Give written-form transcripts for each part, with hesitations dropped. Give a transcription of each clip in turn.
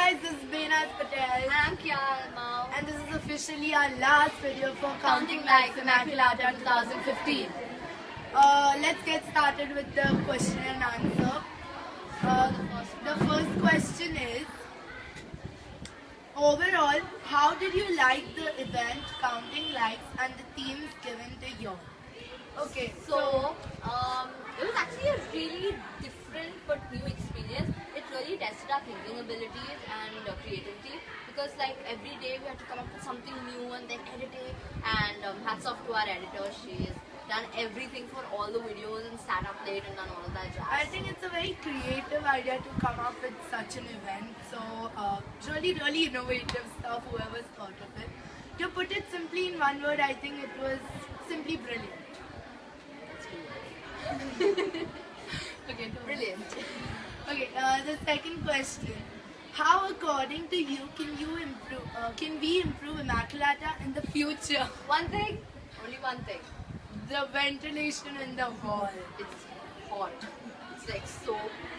guys, this is Benaz Patel. I'm Kiara Mao. And this is officially our last video for Counting Likes Immaculata 2015. Let's get started with the question and answer. The first question is, overall, how did you like the event, Counting Likes, and the themes given to you? Okay, So, it was actually a really different but new experience. It really tested our thinking abilities and creativity because like every day we had to come up with something new and then edit it. And hats off to our editor, she's done everything for all the videos and sat up late and done all of that jazz. I think it's a very creative idea to come up with such an event. So, really innovative stuff, whoever's thought of it. To put it simply in one word, I think it was simply brilliant. Okay, Brilliant. Okay, the second question. How, according to you, can we improve Immaculata in the future? One thing, only one thing. The ventilation in the hall. It's hot. It's like so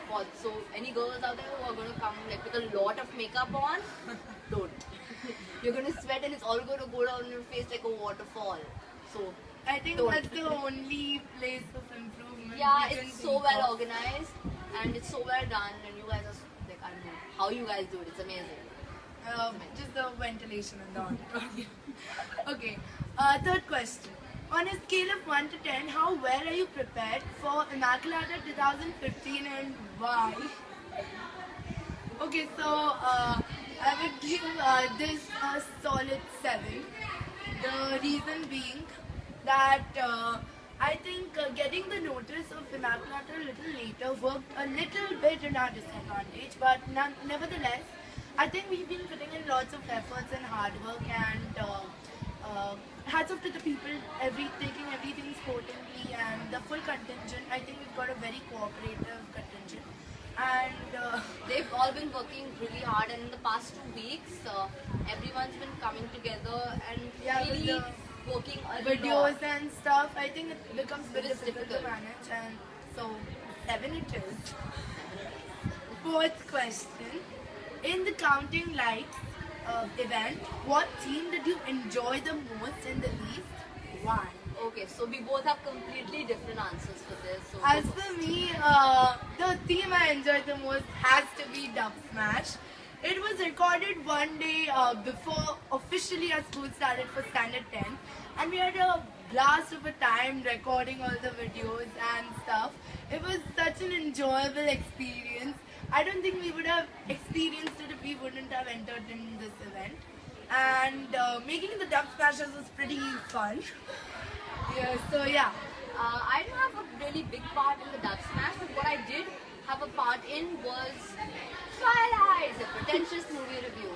hot. So any girls out there who are gonna come like with a lot of makeup on, don't. You're gonna sweat and it's all gonna go down your face like a waterfall. So I think don't. that's the only place of improvement. yeah, we can it's so think well of. organized and it's so well done and you guys are like I don't know how you guys do it. It's amazing. Just the ventilation in the auditorium. Okay, third question. On a scale of 1 to 10, how well are you prepared for Immaculata 2015 and why? Okay, so I would give this a solid 7. The reason being that I think getting the notice of Immaculata a little later worked a little bit in our disadvantage, but nevertheless, I think we've been putting in lots of efforts and hard work, and hats off to the people taking everything sportingly and the full contingent. I think we've got a very cooperative contingent, and They've all been working really hard and in the past 2 weeks everyone's been coming together and Yeah, with really the working a videos lot. and stuff. I think it becomes very It is difficult to difficult. manage, and so 7 it is. Fourth question. In the Counting Likes event, what theme did you enjoy the most and the least? Why? Okay, so we both have completely different answers for this. So As for me, the theme I enjoyed the most has to be Dub Smash. It was recorded one day before officially our school started for Standard 10, and we had a blast of a time recording all the videos and stuff. It was such an enjoyable experience. I don't think we would have experienced it if we wouldn't have entered in this event. And making the Dub Smashers was pretty fun. Yeah, so yeah. I didn't have a really big part in the Dub Smash, but what I did have a part in was Twilight, a pretentious movie review.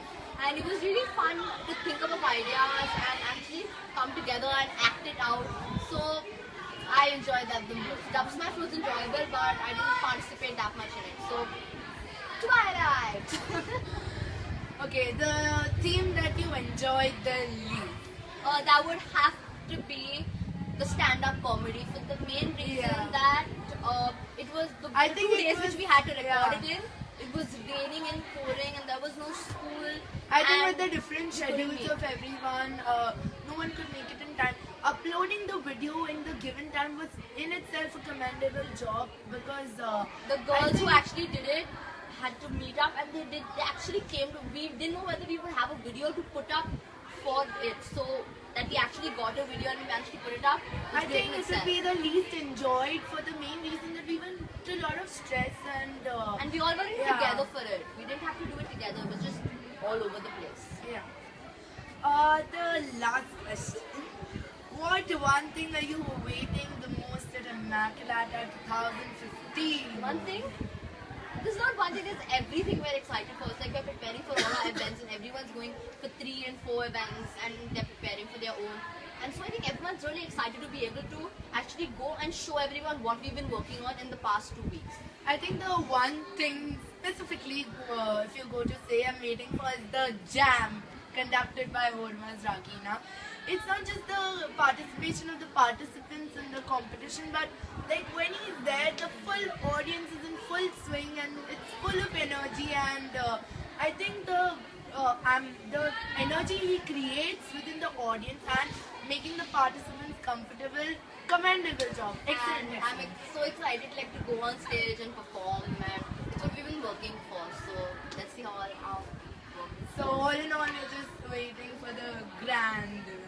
And it was really fun to think about ideas and actually come together and act it out. So I enjoyed that the most. Dub Smash was enjoyable, but I didn't participate that much in it. So Twilight! Okay, the theme that you enjoyed the least. That would have to be the stand-up comedy for the main reason Yeah. that it was the I 2 think it days was- which we had to record yeah. it in. It was raining and pouring and there was no school. I think and with the different schedules meet. of everyone, no one could make it in time. Uploading the video in the given time was in itself a commendable job because the I girls who think- actually did it had to meet up and they actually came to, we didn't know whether we would have a video to put up for it, so that we actually got a video and we managed to put it up. I was great think in it itself. would be the least enjoyed for the main reason that we went to a lot of stress and And we all were in Yeah. together for it. We didn't have to do it together, it was just all over the place. yeah. The last question. What one thing are you waiting the most at Immaculata 2015? One thing, there's not one thing, there's everything we're excited for. It's like we're preparing for all our events and everyone's going for 3 and 4 events and they're preparing for their own. And so I think everyone's really excited to be able to actually go and show everyone what we've been working on in the past 2 weeks. I think the one thing specifically, if you go to say I'm waiting for, is the jam conducted by Hormaz Rakina. It's not just the participation of the participants in the competition, but like when he's there, the full audience is in full swing and it's full of energy, and I think the energy he creates within the audience and making the participants comfortable, commendable job. Excellent. And I'm so excited like to go on stage and perform, and it's what we've been working for. So let's see how it works. So all in all, we're just waiting for the grand event.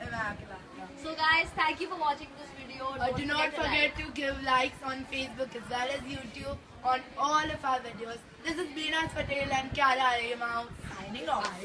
Immaculata. So guys, thank you for watching this video. Do not forget to give likes on Facebook as well as YouTube on all of our videos. This is Beenaz Patel and Kyara Aryamau signing off.